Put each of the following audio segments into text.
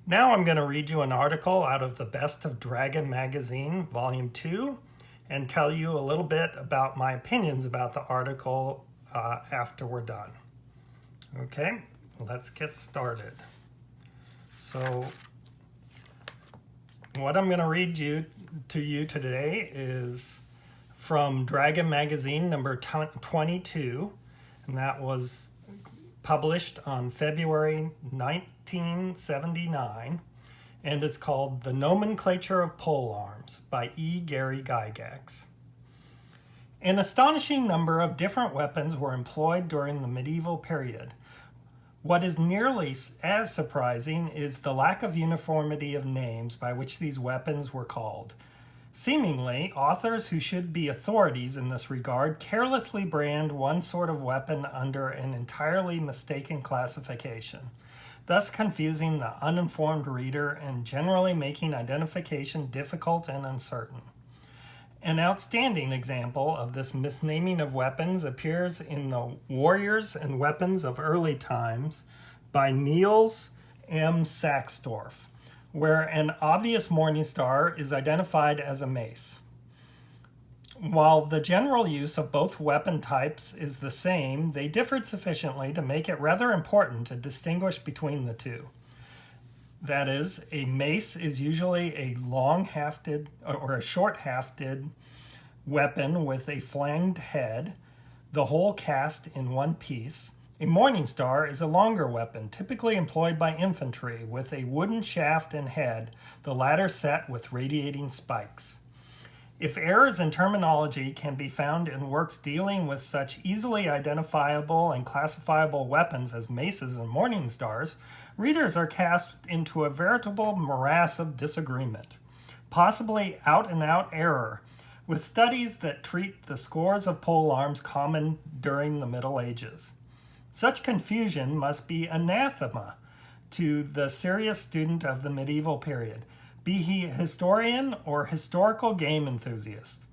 Now I'm going to read you an article out of the Best of Dragon magazine, Volume 2, and tell you a little bit about my opinions about the article after we're done. Okay, let's get started. So, what I'm going to read to you today is from Dragon magazine number 22, and that was published on February 1979, and it's called The Nomenclature of Polearms by E. Gary Gygax. An astonishing number of different weapons were employed during the medieval period. What is nearly as surprising is the lack of uniformity of names by which these weapons were called. Seemingly, authors who should be authorities in this regard carelessly brand one sort of weapon under an entirely mistaken classification, thus confusing the uninformed reader and generally making identification difficult and uncertain. An outstanding example of this misnaming of weapons appears in the Warriors and Weapons of Early Times by Niels M. Saxdorf, where an obvious morning star is identified as a mace. While the general use of both weapon types is the same, they differed sufficiently to make it rather important to distinguish between the two. That is, a mace is usually a long-hafted or a short-hafted weapon with a flanged head, the whole cast in one piece. A morning star is a longer weapon, typically employed by infantry, with a wooden shaft and head, the latter set with radiating spikes. If errors in terminology can be found in works dealing with such easily identifiable and classifiable weapons as maces and morning stars, readers are cast into a veritable morass of disagreement, possibly out-and-out error, with studies that treat the scores of polearms common during the Middle Ages. Such confusion must be anathema to the serious student of the medieval period, be he historian or historical game enthusiast.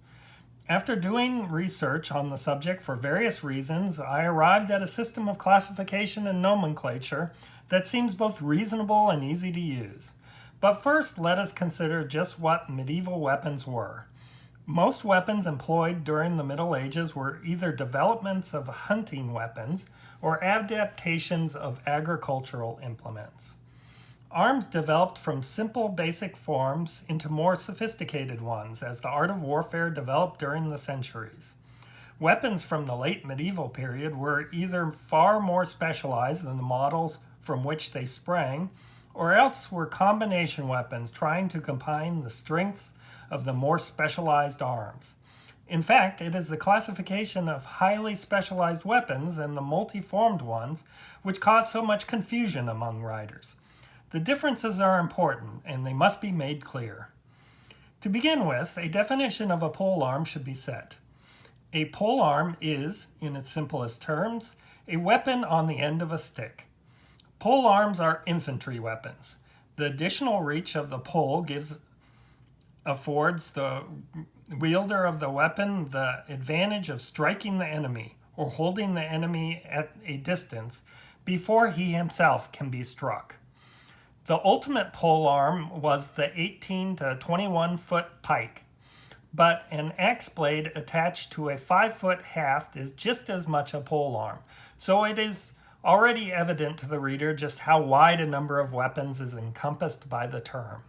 After doing research on the subject for various reasons, I arrived at a system of classification and nomenclature that seems both reasonable and easy to use. But first, let us consider just what medieval weapons were. Most weapons employed during the Middle Ages were either developments of hunting weapons or adaptations of agricultural implements. Arms developed from simple basic forms into more sophisticated ones as the art of warfare developed during the centuries. Weapons from the late medieval period were either far more specialized than the models from which they sprang, or else were combination weapons trying to combine the strengths of the more specialized arms. In fact, it is the classification of highly specialized weapons and the multi-formed ones which cause so much confusion among writers. The differences are important, and they must be made clear. To begin with, a definition of a polearm should be set. A polearm is, in its simplest terms, a weapon on the end of a stick. Polearms are infantry weapons. The additional reach of the pole affords the wielder of the weapon the advantage of striking the enemy or holding the enemy at a distance before he himself can be struck. The ultimate polearm was the 18 to 21 foot pike, but an axe blade attached to a 5-foot haft is just as much a polearm, so it is already evident to the reader just how wide a number of weapons is encompassed by the term.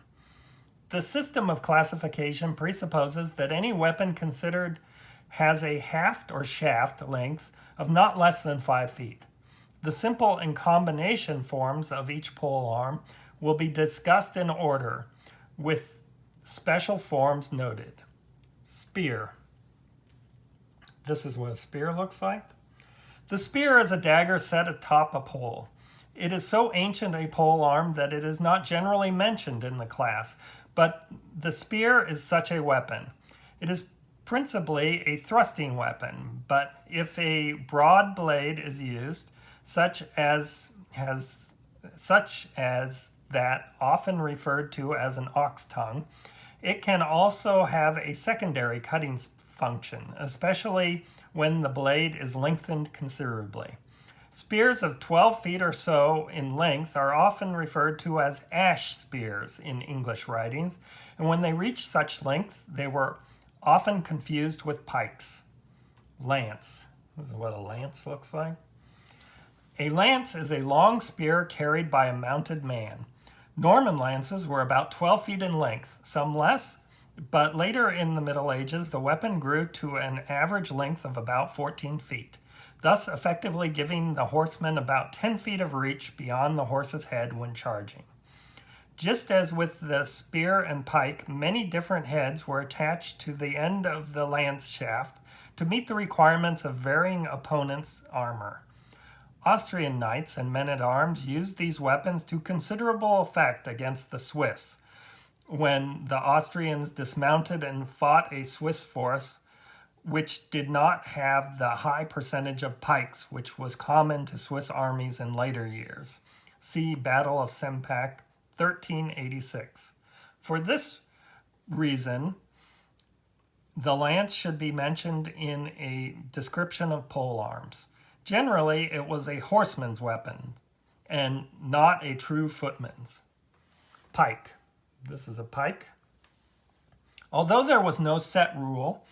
The system of classification presupposes that any weapon considered has a haft or shaft length of not less than 5 feet. The simple and combination forms of each polearm will be discussed in order, with special forms noted. Spear. This is what a spear looks like. The spear is a dagger set atop a pole. It is so ancient a polearm that it is not generally mentioned in the class, but the spear is such a weapon. It is principally a thrusting weapon, but if a broad blade is used, such as that often referred to as an ox tongue, it can also have a secondary cutting function, especially when the blade is lengthened considerably. Spears of 12 feet or so in length are often referred to as ash spears in English writings, and when they reached such length, they were often confused with pikes. Lance. This is what a lance looks like. A lance is a long spear carried by a mounted man. Norman lances were about 12 feet in length, some less, but later in the Middle Ages, the weapon grew to an average length of about 14 feet, thus effectively giving the horseman about 10 feet of reach beyond the horse's head when charging. Just as with the spear and pike, many different heads were attached to the end of the lance shaft to meet the requirements of varying opponents' armor. Austrian knights and men-at-arms used these weapons to considerable effect against the Swiss, when the Austrians dismounted and fought a Swiss force which did not have the high percentage of pikes which was common to Swiss armies in later years. See Battle of Sempach, 1386. For this reason, the lance should be mentioned in a description of polearms. Generally, it was a horseman's weapon and not a true footman's. Pike. This is a pike. Although there was no set rule,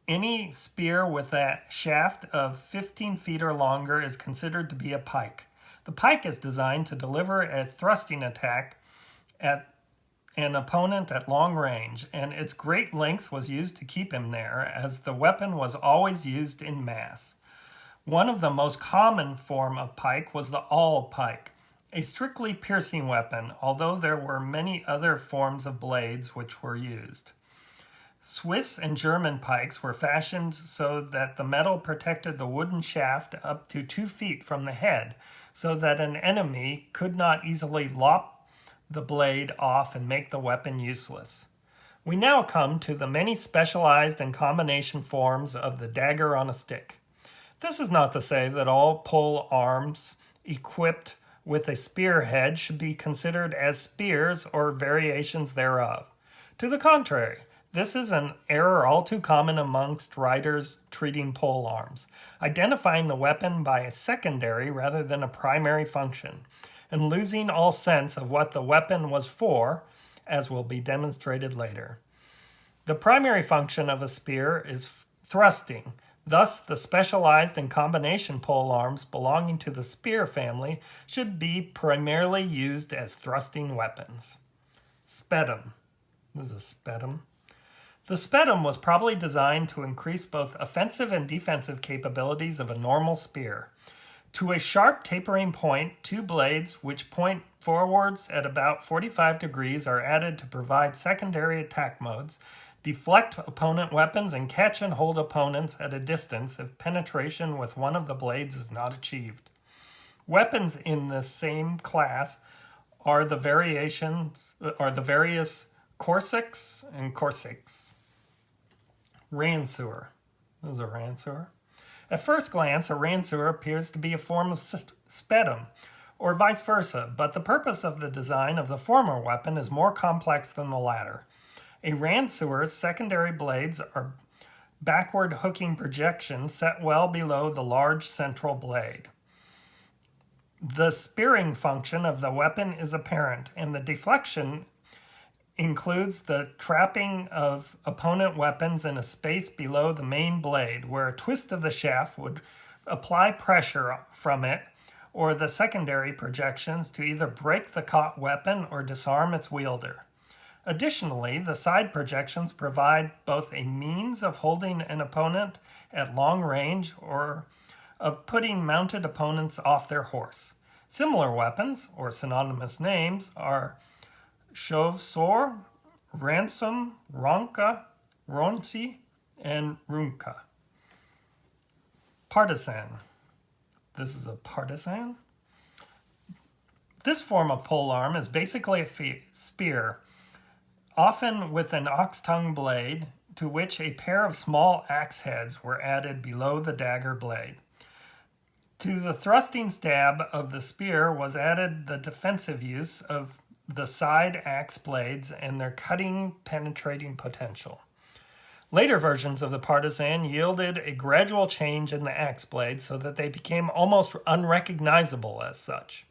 any spear with a shaft of 15 feet or longer is considered to be a pike. The pike is designed to deliver a thrusting attack at an opponent at long range, and its great length was used to keep him there, as the weapon was always used in mass. One of the most common form of pike was the awl pike, a strictly piercing weapon, although there were many other forms of blades which were used. Swiss and German pikes were fashioned so that the metal protected the wooden shaft up to 2 feet from the head, so that an enemy could not easily lop the blade off and make the weapon useless. We now come to the many specialized and combination forms of the dagger on a stick. This is not to say that all pole arms equipped with a spearhead should be considered as spears or variations thereof. To the contrary, this is an error all too common amongst writers treating pole arms, identifying the weapon by a secondary rather than a primary function, and losing all sense of what the weapon was for, as will be demonstrated later. The primary function of a spear is thrusting. Thus, the specialized and combination pole arms belonging to the spear family should be primarily used as thrusting weapons. Spetum. This is a spetum. The spetum was probably designed to increase both offensive and defensive capabilities of a normal spear. To a sharp tapering point, 2 blades which point forwards at about 45 degrees are added to provide secondary attack modes, deflect opponent weapons, and catch and hold opponents at a distance if penetration with one of the blades is not achieved. Weapons in this same class are the various corsix and corsix. Ranseur. This is a ranseur. At first glance, a ranseur appears to be a form of spetum, or vice versa, but the purpose of the design of the former weapon is more complex than the latter. A ranceur's secondary blades are backward hooking projections set well below the large central blade. The spearing function of the weapon is apparent, and the deflection includes the trapping of opponent weapons in a space below the main blade, where a twist of the shaft would apply pressure from it or the secondary projections to either break the caught weapon or disarm its wielder. Additionally, the side projections provide both a means of holding an opponent at long range or of putting mounted opponents off their horse. Similar weapons, or synonymous names, are chauve-sore, ransom, ronca, ronci, and runca. Partisan. This is a partisan. This form of polearm is basically a spear, often with an ox-tongue blade, to which a pair of small axe heads were added below the dagger blade. To the thrusting stab of the spear was added the defensive use of the side axe blades and their cutting, penetrating potential. Later versions of the partisan yielded a gradual change in the axe blade so that they became almost unrecognizable as such.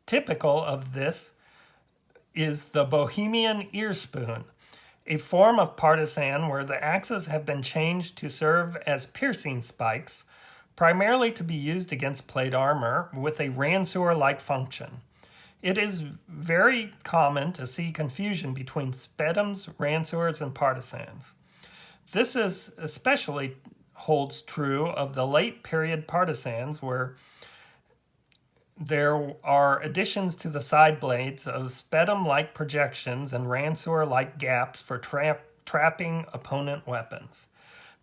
Typical of this is the Bohemian ear spoon, a form of partisan where the axes have been changed to serve as piercing spikes, primarily to be used against plate armor with a ranseur-like function. It is very common to see confusion between spedums, ranseurs, and partisans. This is especially holds true of the late period partisans where there are additions to the side blades of spedum-like projections and ranseur-like gaps for trapping opponent weapons.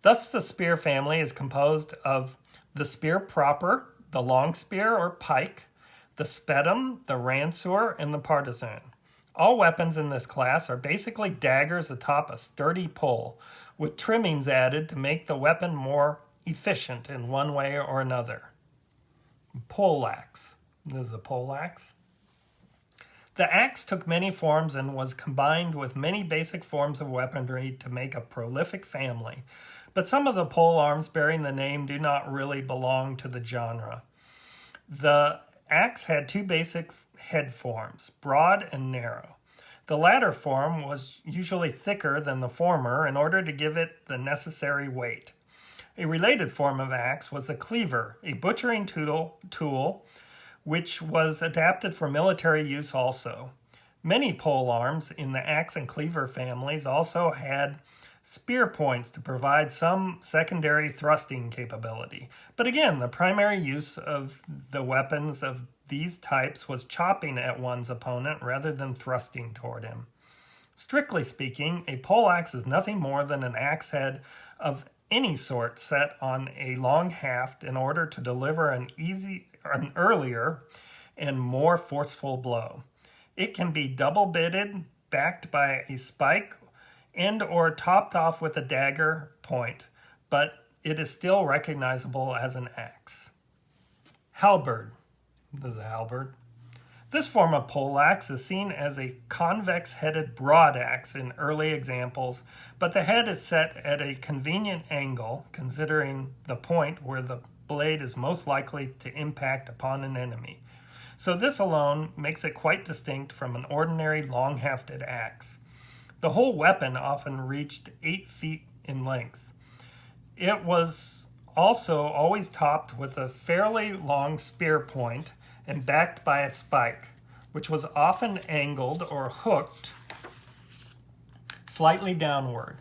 Thus, the spear family is composed of the spear proper, the long spear or pike, the spedum, the ranseur, and the partisan. All weapons in this class are basically daggers atop a sturdy pole, with trimmings added to make the weapon more efficient in one way or another. Poleaxe. This is a poleaxe. The axe took many forms and was combined with many basic forms of weaponry to make a prolific family, but some of the pole arms bearing the name do not really belong to the genre. The axe had two basic head forms, broad and narrow. The latter form was usually thicker than the former in order to give it the necessary weight. A related form of axe was the cleaver, a butchering tool which was adapted for military use also. Many pole arms in the axe and cleaver families also had spear points to provide some secondary thrusting capability. But again, the primary use of the weapons of these types was chopping at one's opponent rather than thrusting toward him. Strictly speaking, a poleaxe is nothing more than an axe head of any sort set on a long haft in order to deliver an earlier and more forceful blow. It can be double-bitted, backed by a spike, and or topped off with a dagger point, but it is still recognizable as an axe. Halberd. This is a halberd. This form of poleaxe is seen as a convex-headed broadaxe in early examples, but the head is set at a convenient angle, considering the point where the blade is most likely to impact upon an enemy. So this alone makes it quite distinct from an ordinary long-hafted axe. The whole weapon often reached 8 feet in length. It was also always topped with a fairly long spear point and backed by a spike, which was often angled or hooked slightly downward.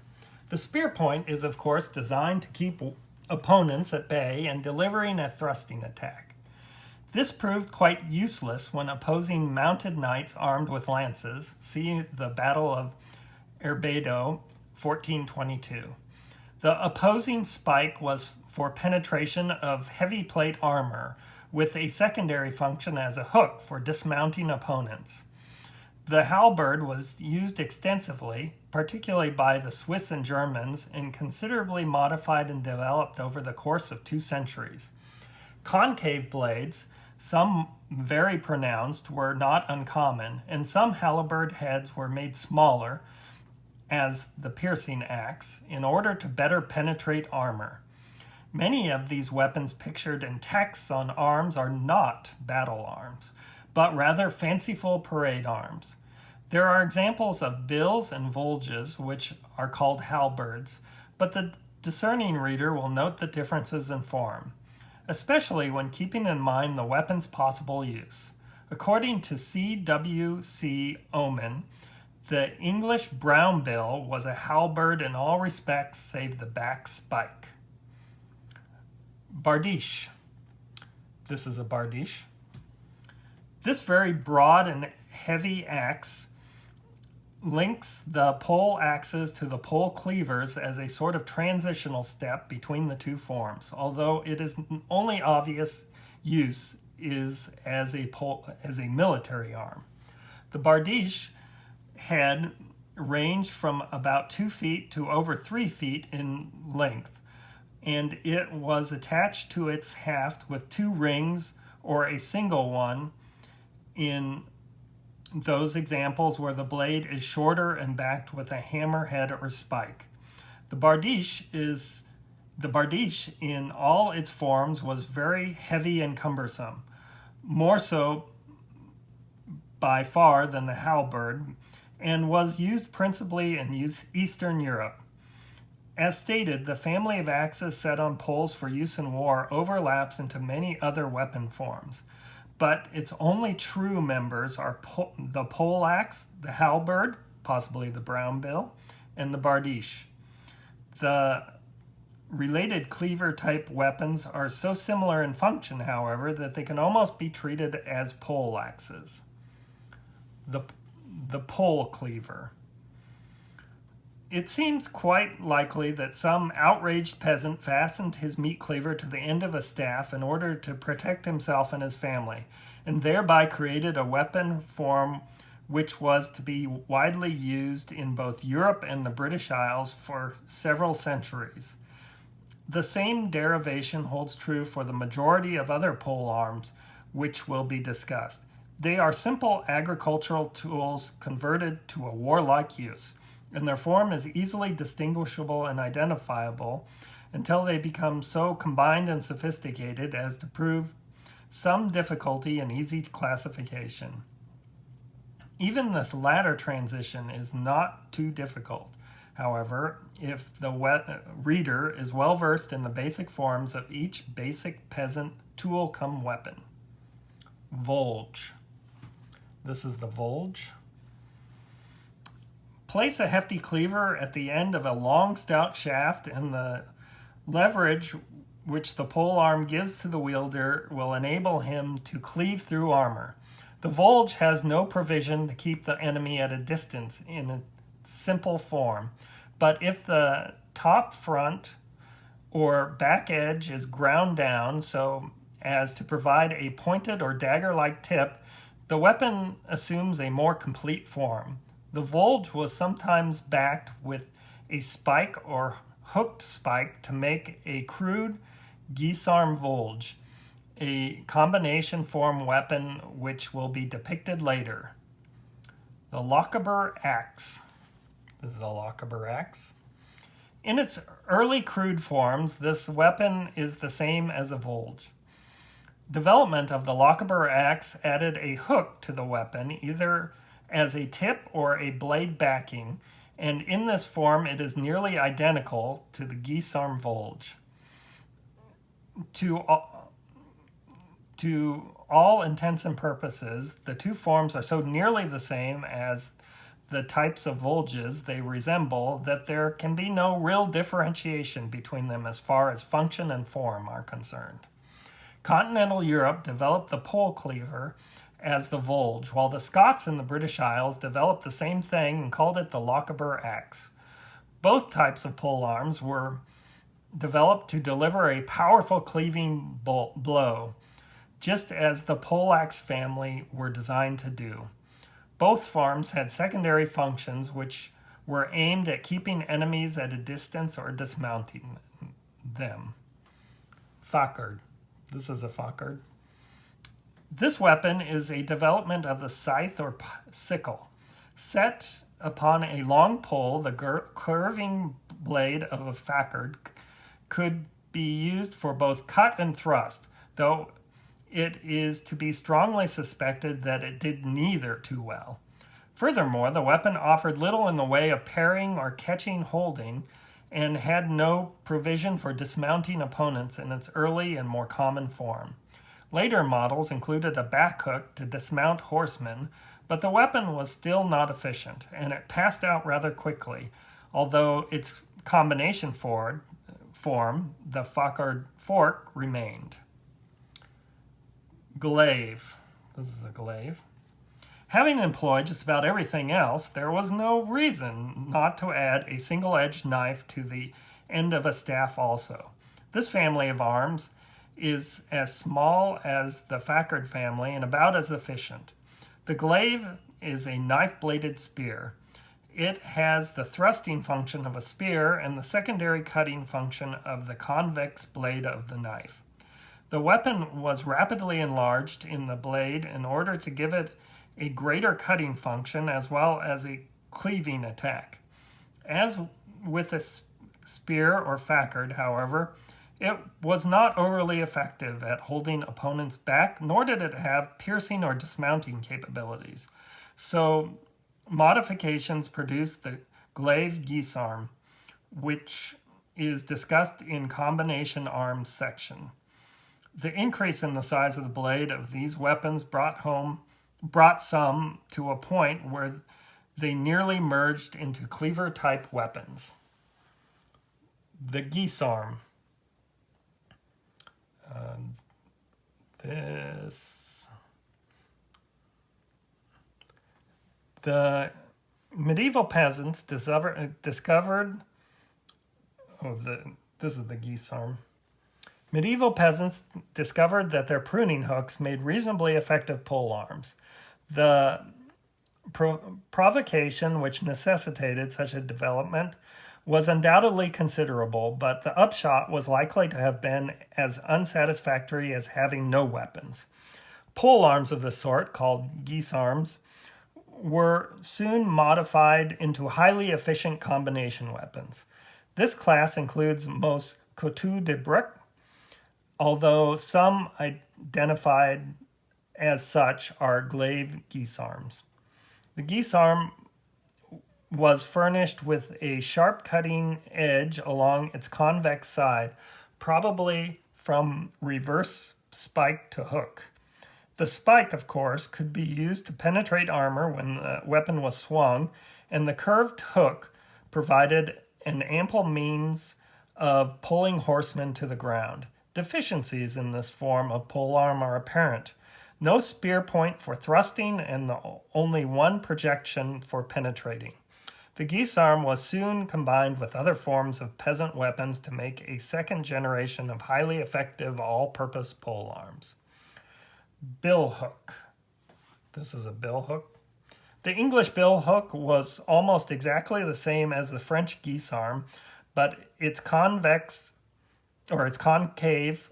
The spear point is, of course, designed to keep opponents at bay and delivering a thrusting attack. This proved quite useless when opposing mounted knights armed with lances. See the Battle of Erbedo, 1422. The opposing spike was for penetration of heavy plate armor, with a secondary function as a hook for dismounting opponents. The halberd was used extensively, particularly by the Swiss and Germans, and considerably modified and developed over the course of 2 centuries. Concave blades, some very pronounced, were not uncommon, and some halberd heads were made smaller, as the piercing axe, in order to better penetrate armor. Many of these weapons pictured in texts on arms are not battle arms, but rather fanciful parade arms. There are examples of bills and volges, which are called halberds, but the discerning reader will note the differences in form, especially when keeping in mind the weapon's possible use. According to C.W.C. Oman, the English brown bill was a halberd in all respects save the back spike. Bardiche. This is a bardiche. This very broad and heavy axe links the pole axes to the pole cleavers as a sort of transitional step between the two forms, although it is only obvious use is as a military arm. The bardiche head ranged from about 2 feet to over 3 feet in length, and it was attached to its haft with 2 rings or a single one in those examples where the blade is shorter and backed with a hammerhead or spike. The bardiche in all its forms was very heavy and cumbersome, more so by far than the halberd, and was used principally in Eastern Europe. As stated, the family of axes set on poles for use in war overlaps into many other weapon forms, but its only true members are the pole axe, the halberd, possibly the brown bill, and the bardiche. The related cleaver-type weapons are so similar in function, however, that they can almost be treated as pole axes. The pole cleaver. It seems quite likely that some outraged peasant fastened his meat cleaver to the end of a staff in order to protect himself and his family, and thereby created a weapon form which was to be widely used in both Europe and the British Isles for several centuries. The same derivation holds true for the majority of other pole arms, which will be discussed. They are simple agricultural tools converted to a warlike use, and their form is easily distinguishable and identifiable until they become so combined and sophisticated as to prove some difficulty in easy classification. Even this latter transition is not too difficult, however, if the reader is well versed in the basic forms of each basic peasant tool cum weapon. Volge. This is the volge. Place a hefty cleaver at the end of a long, stout shaft, and the leverage which the pole arm gives to the wielder will enable him to cleave through armor. The volge has no provision to keep the enemy at a distance in a simple form, but if the top, front, or back edge is ground down so as to provide a pointed or dagger-like tip, the weapon assumes a more complete form. The volge was sometimes backed with a spike or hooked spike to make a crude guisarme volge, a combination form weapon which will be depicted later. The Lochaber axe. This is the Lochaber axe. In its early crude forms, this weapon is the same as a volge. Development of the Lochaber axe added a hook to the weapon, either as a tip or a blade backing, and in this form it is nearly identical to the guisarme volge. To all intents and purposes, the two forms are so nearly the same as the types of volges they resemble that there can be no real differentiation between them as far as function and form are concerned. Continental Europe developed the pole cleaver as the volge, while the Scots in the British Isles developed the same thing and called it the Lochaber axe. Both types of pole arms were developed to deliver a powerful cleaving blow, just as the poleaxe family were designed to do. Both forms had secondary functions which were aimed at keeping enemies at a distance or dismounting them. Facard. This is a facard. This weapon is a development of the scythe or sickle. Set upon a long pole, the curving blade of a facard could be used for both cut and thrust, though it is to be strongly suspected that it did neither too well. Furthermore, the weapon offered little in the way of parrying or catching holding, and had no provision for dismounting opponents in its early and more common form. Later models included a back hook to dismount horsemen, but the weapon was still not efficient, and it passed out rather quickly, although its combination form, the facard fork, remained. Glaive. This is a glaive. Having employed just about everything else, there was no reason not to add a single-edged knife to the end of a staff also. This family of arms is as small as the facard family and about as efficient. The glaive is a knife-bladed spear. It has the thrusting function of a spear and the secondary cutting function of the convex blade of the knife. The weapon was rapidly enlarged in the blade in order to give it a greater cutting function as well as a cleaving attack. As with a spear or facard, however, it was not overly effective at holding opponents back, nor did it have piercing or dismounting capabilities. So modifications produced the glaive guisarme, which is discussed in combination arms section. The increase in the size of the blade of these weapons brought some to a point where they nearly merged into cleaver-type weapons. The guisarme. The medieval peasants discovered. This is the guisarme. Medieval peasants discovered that their pruning hooks made reasonably effective pole arms. The provocation which necessitated such a development was undoubtedly considerable, but the upshot was likely to have been as unsatisfactory as having no weapons. Pole arms of the sort, called guisarmes, were soon modified into highly efficient combination weapons. This class includes most couteaux de briques, although some identified as such are glaive guisarmes. The guisarme was furnished with a sharp cutting edge along its convex side, probably from reverse spike to hook. The spike, of course, could be used to penetrate armor when the weapon was swung, and the curved hook provided an ample means of pulling horsemen to the ground. Deficiencies in this form of polearm are apparent. No spear point for thrusting and only one projection for penetrating. The guisarme was soon combined with other forms of peasant weapons to make a second generation of highly effective all-purpose polearms. Billhook. This is a billhook. The English billhook was almost exactly the same as the French guisarme, but its concave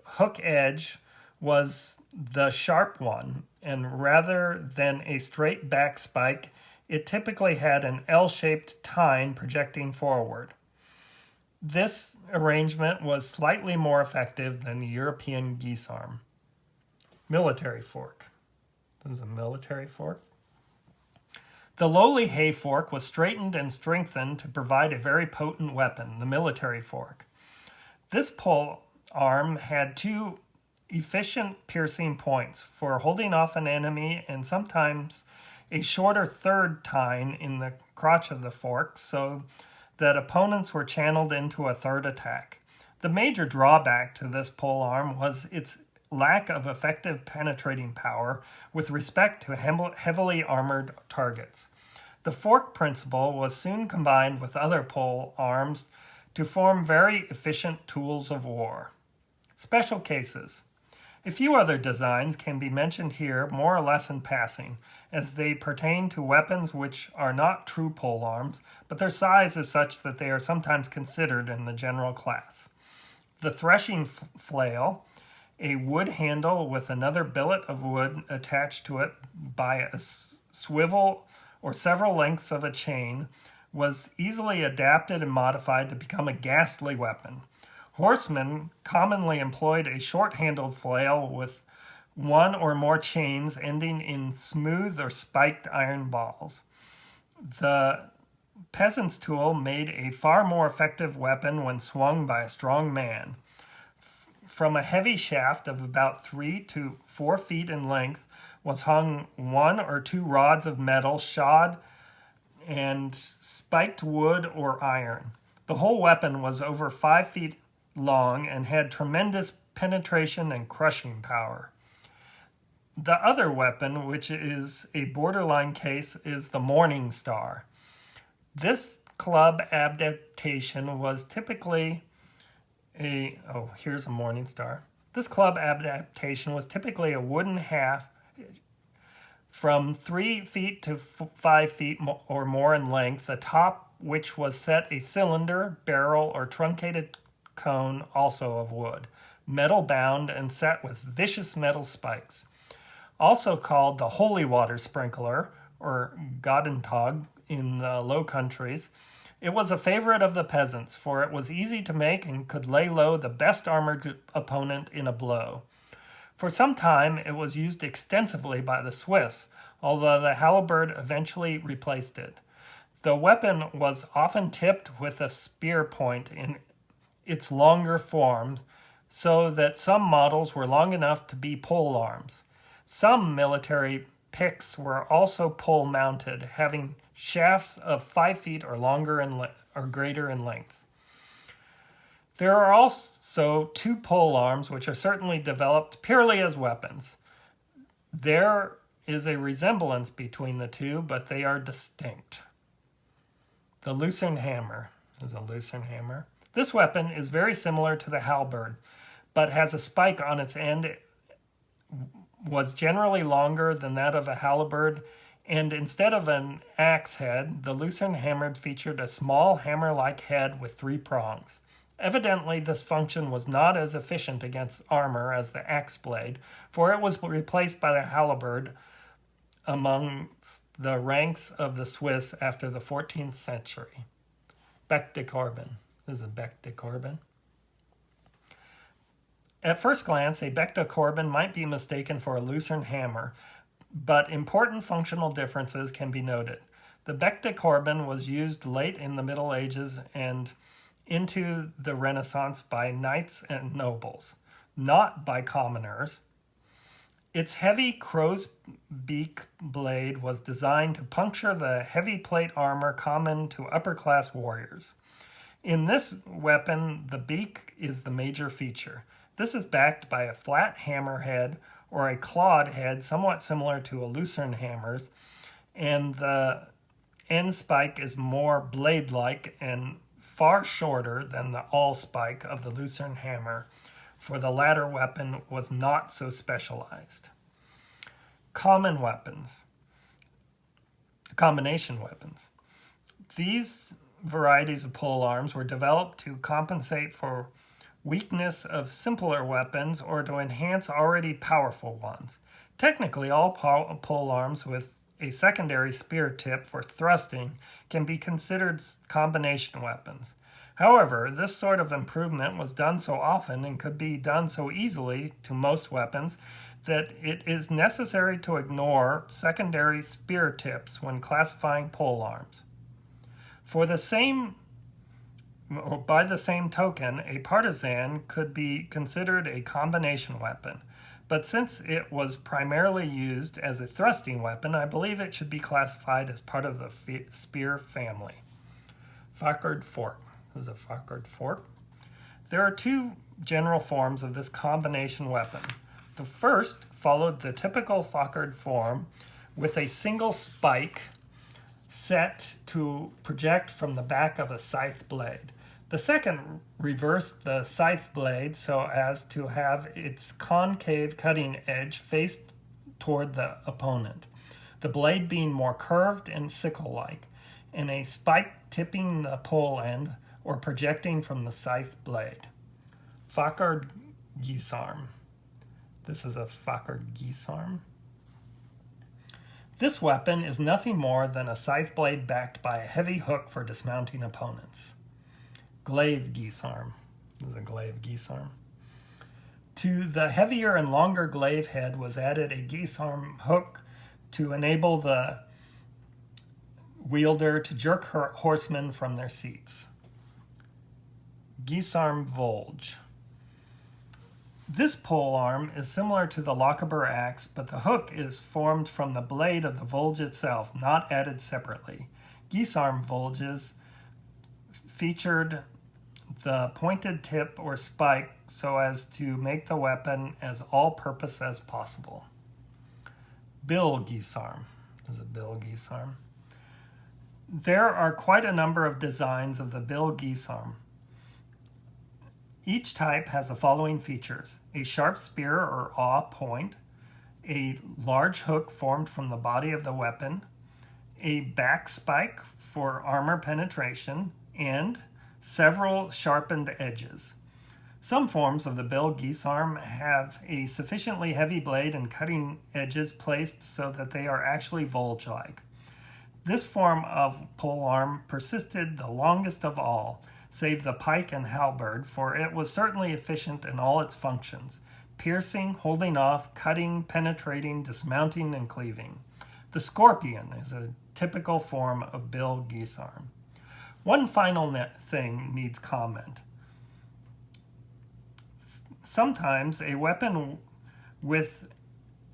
hook edge was the sharp one, and rather than a straight back spike, it typically had an L-shaped tine projecting forward. This arrangement was slightly more effective than the European guisarme. Military fork. This is a military fork. The lowly hay fork was straightened and strengthened to provide a very potent weapon, the military fork. This pole arm had two efficient piercing points for holding off an enemy, and sometimes a shorter third tine in the crotch of the fork so that opponents were channeled into a third attack. The major drawback to this pole arm was its lack of effective penetrating power with respect to heavily armored targets. The fork principle was soon combined with other pole arms to form very efficient tools of war. Special cases. A few other designs can be mentioned here more or less in passing, as they pertain to weapons which are not true pole arms, but their size is such that they are sometimes considered in the general class. The threshing flail, a wood handle with another billet of wood attached to it by a swivel or several lengths of a chain, was easily adapted and modified to become a ghastly weapon. Horsemen commonly employed a short-handled flail with one or more chains ending in smooth or spiked iron balls. The peasant's tool made a far more effective weapon when swung by a strong man. From a heavy shaft of about 3 to 4 feet in length was hung 1 or 2 rods of metal shod and spiked wood or iron. The whole weapon was over 5 feet long and had tremendous penetration and crushing power. The other weapon, which is a borderline case, is the Morning Star. This club adaptation was typically here's a Morning Star. This club adaptation was typically a wooden half from 3 feet to 5 feet or more in length, atop which was set a cylinder, barrel, or truncated cone, also of wood, metal bound and set with vicious metal spikes. Also called the holy water sprinkler, or Godentag in the Low Countries, It was a favorite of the peasants, for it was easy to make and could lay low the best armored opponent in a blow. For some time, it was used extensively by the Swiss, although the halberd eventually replaced it. The weapon was often tipped with a spear point in its longer forms, so that some models were long enough to be pole arms. Some military picks were also pole mounted, having shafts of 5 feet or longer or greater in length. There are also 2 pole arms which are certainly developed purely as weapons. There is a resemblance between the two, but they are distinct. The Lucerne hammer is a Lucerne hammer. This weapon is very similar to the halberd, but has a spike on its end, was generally longer than that of a halberd, and instead of an axe head, the Lucerne hammer featured a small hammer-like head with 3 prongs. Evidently, this function was not as efficient against armor as the axe blade, for it was replaced by the halberd among the ranks of the Swiss after the 14th century. Bec de Corbin. This is a bec de Corbin. At first glance, a bec de Corbin might be mistaken for a Lucerne hammer, but important functional differences can be noted. The bec de Corbin was used late in the Middle Ages and into the Renaissance by knights and nobles, not by commoners. Its heavy crow's beak blade was designed to puncture the heavy plate armor common to upper-class warriors. In this weapon, the beak is the major feature. This is backed by a flat hammer head or a clawed head somewhat similar to a Lucerne hammer's, and the end spike is more blade-like and far shorter than the allspike of the Lucerne hammer, for the latter weapon was not so specialized. Common weapons. Combination weapons. These varieties of polearms were developed to compensate for weakness of simpler weapons or to enhance already powerful ones. Technically, all polearms with a secondary spear tip for thrusting can be considered combination weapons. However, this sort of improvement was done so often and could be done so easily to most weapons that it is necessary to ignore secondary spear tips when classifying polearms. By the same token, a partisan could be considered a combination weapon, but since it was primarily used as a thrusting weapon, I believe it should be classified as part of the spear family. Foccard fork. This is a Foccard fork. There are 2 general forms of this combination weapon. The first followed the typical Foccard form with a single spike set to project from the back of a scythe blade. The second reversed the scythe blade so as to have its concave cutting edge faced toward the opponent, the blade being more curved and sickle-like, and a spike tipping the pole end or projecting from the scythe blade. Foccard guisarme. This is a Foccard guisarme. This weapon is nothing more than a scythe blade backed by a heavy hook for dismounting opponents. Glaive guisarme. This is a glaive guisarme. To the heavier and longer glaive head was added a guisarme hook to enable the wielder to jerk horsemen from their seats. Guisarme volge. This polearm is similar to the Lochaber axe, but the hook is formed from the blade of the volge itself, not added separately. Guisarme volges featured the pointed tip or spike so as to make the weapon as all-purpose as possible. Bill guisarme. This is a bill guisarme. There are quite a number of designs of the bill guisarme. Each type has the following features: a sharp spear or awe point, a large hook formed from the body of the weapon, a back spike for armor penetration, and several sharpened edges. Some forms of the bill guisarme have a sufficiently heavy blade and cutting edges placed so that they are actually volge-like. This form of polearm persisted the longest of all, save the pike and halberd, for it was certainly efficient in all its functions: piercing, holding off, cutting, penetrating, dismounting, and cleaving. The scorpion is a typical form of bill guisarme. One final thing needs comment. Sometimes a weapon with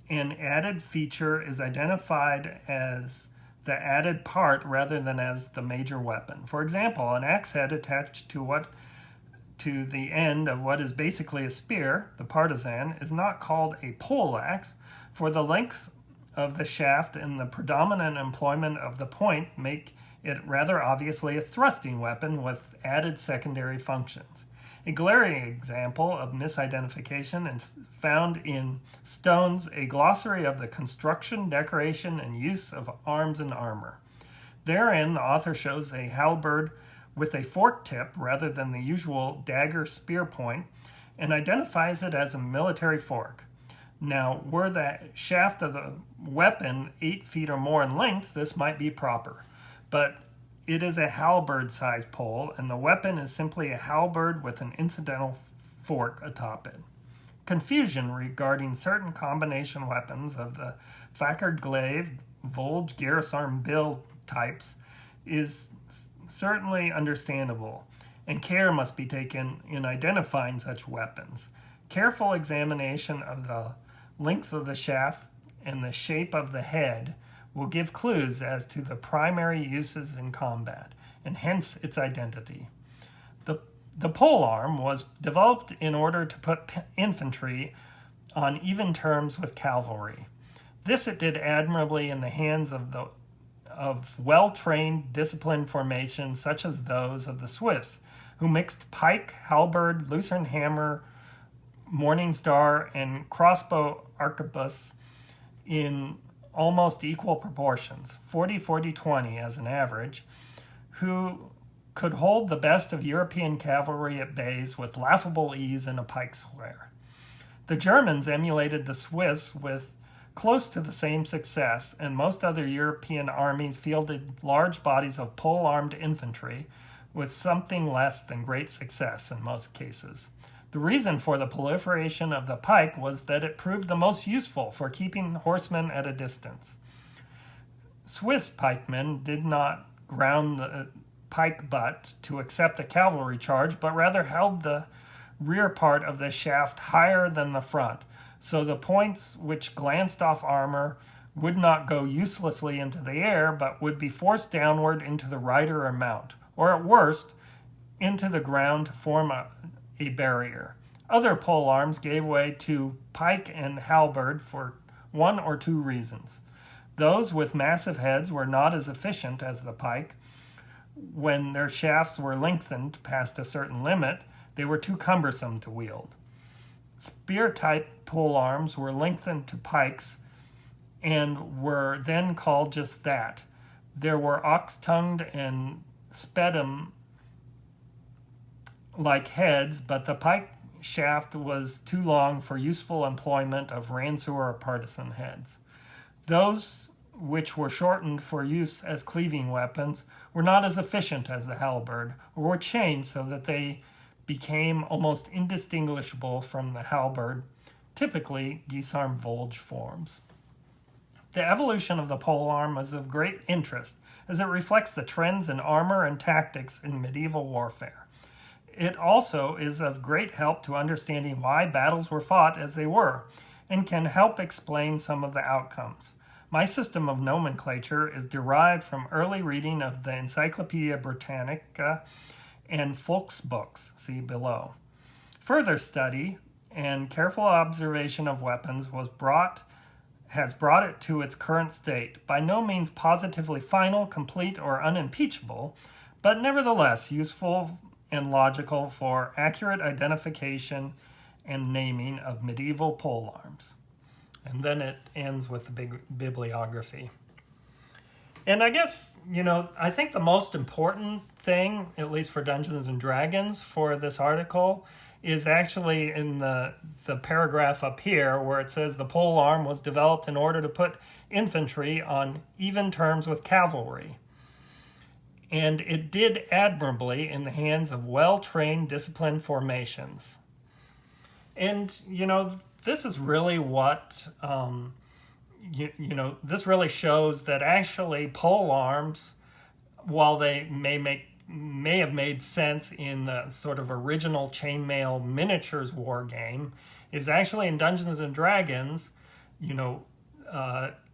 an added feature is identified as the added part rather than as the major weapon. For example, an axe head attached to the end of what is basically a spear, the partisan, is not called a pole axe, for the length of the shaft and the predominant employment of the point make it rather obviously a thrusting weapon with added secondary functions. A glaring example of misidentification is found in Stone's A Glossary of the Construction, Decoration, and Use of Arms and Armor. Therein, the author shows a halberd with a fork tip rather than the usual dagger spear point, and identifies it as a military fork. Now, were the shaft of the weapon 8 feet or more in length, this might be proper. But it is a halberd-sized pole, and the weapon is simply a halberd with an incidental fork atop it. Confusion regarding certain combination weapons of the Fakard glaive, Volge, Guisarme bill types is certainly understandable, and care must be taken in identifying such weapons. Careful examination of the length of the shaft and the shape of the head will give clues as to the primary uses in combat, and hence its identity. The polearm was developed in order to put infantry on even terms with cavalry. This it did admirably in the hands of well-trained, disciplined formations such as those of the Swiss, who mixed pike, halberd, lucerne hammer, morning star, and crossbow arquebus in almost equal proportions, 40-40-20 as an average, who could hold the best of European cavalry at bays with laughable ease in a pike square. The Germans emulated the Swiss with close to the same success, and most other European armies fielded large bodies of pole-armed infantry with something less than great success in most cases. The reason for the proliferation of the pike was that it proved the most useful for keeping horsemen at a distance. Swiss pikemen did not ground the pike butt to accept a cavalry charge, but rather held the rear part of the shaft higher than the front, so the points which glanced off armor would not go uselessly into the air, but would be forced downward into the rider or mount, or at worst, into the ground to form a barrier. Other polearms gave way to pike and halberd for one or two reasons. Those with massive heads were not as efficient as the pike. When their shafts were lengthened past a certain limit, they were too cumbersome to wield. Spear-type polearms were lengthened to pikes and were then called just that. There were ox-tongued and spadum-like heads, but the pike shaft was too long for useful employment of ranseur or partisan heads. Those which were shortened for use as cleaving weapons were not as efficient as the halberd, or were changed so that they became almost indistinguishable from the halberd, typically Guisarme Volge forms. The evolution of the polearm is of great interest, as it reflects the trends in armor and tactics in medieval warfare. It also is of great help to understanding why battles were fought as they were, and can help explain some of the outcomes. My system of nomenclature is derived from early reading of the Encyclopedia Britannica and Folk's books, see below. Further study and careful observation of weapons has brought it to its current state, by no means positively final, complete, or unimpeachable, but nevertheless useful and logical for accurate identification and naming of medieval polearms. And then it ends with the big bibliography. And I guess, I think the most important thing, at least for Dungeons and Dragons, for this article is actually in the paragraph up here where it says the pole arm was developed in order to put infantry on even terms with cavalry. And it did admirably in the hands of well-trained, disciplined formations. And, this is really what, this really shows that actually pole arms, while they may have made sense in the sort of original chainmail miniatures war game, is actually in Dungeons and Dragons,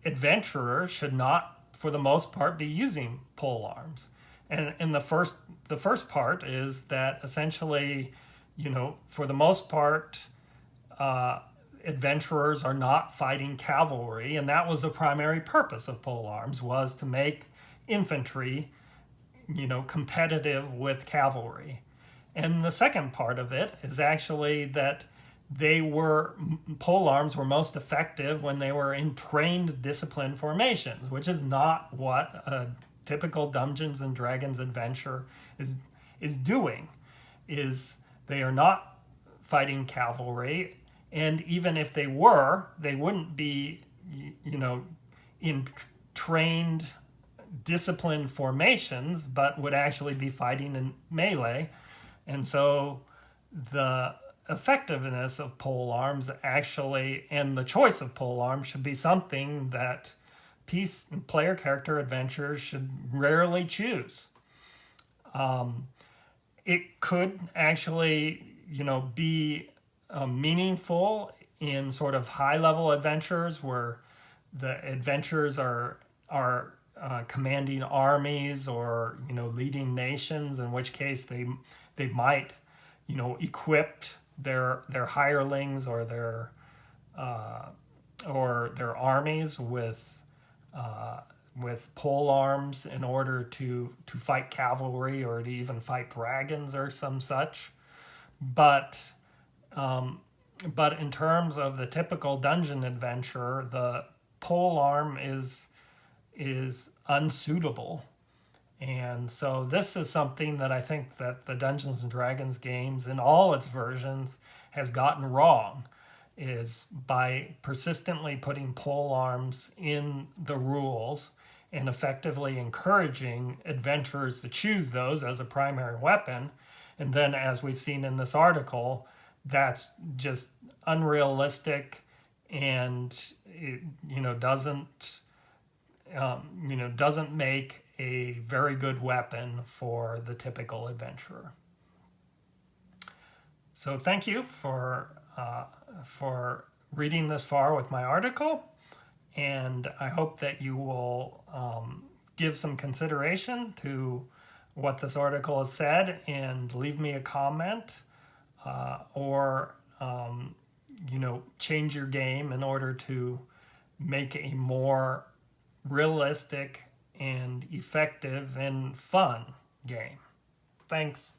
adventurers should not, for the most part, be using pole arms. And the first part is that essentially, for the most part, adventurers are not fighting cavalry, and that was the primary purpose of pole arms, was to make infantry, competitive with cavalry. And the second part of it is actually that pole arms were most effective when they were in trained, disciplined formations, which is not what a typical Dungeons and Dragons adventure is doing. Is they are not fighting cavalry, and even if they were, they wouldn't be, in trained, disciplined formations, but would actually be fighting in melee. And so the effectiveness of pole arms actually, and the choice of pole arms, should be something that player character adventurers should rarely choose. It could actually, be meaningful in sort of high level adventures where the adventurers are commanding armies or leading nations, in which case they might equip their hirelings or their armies with pole arms in order to fight cavalry or to even fight dragons or some such. But in terms of the typical dungeon adventure, the pole arm is unsuitable. And so this is something that I think that the Dungeons and Dragons games in all its versions has gotten wrong, is by persistently putting pole arms in the rules and effectively encouraging adventurers to choose those as a primary weapon. And then, as we've seen in this article, that's just unrealistic, and it doesn't make a very good weapon for the typical adventurer. So thank you for reading this far with my article, and I hope that you will give some consideration to what this article has said and leave me a comment, or change your game in order to make a more realistic and effective and fun game. Thanks.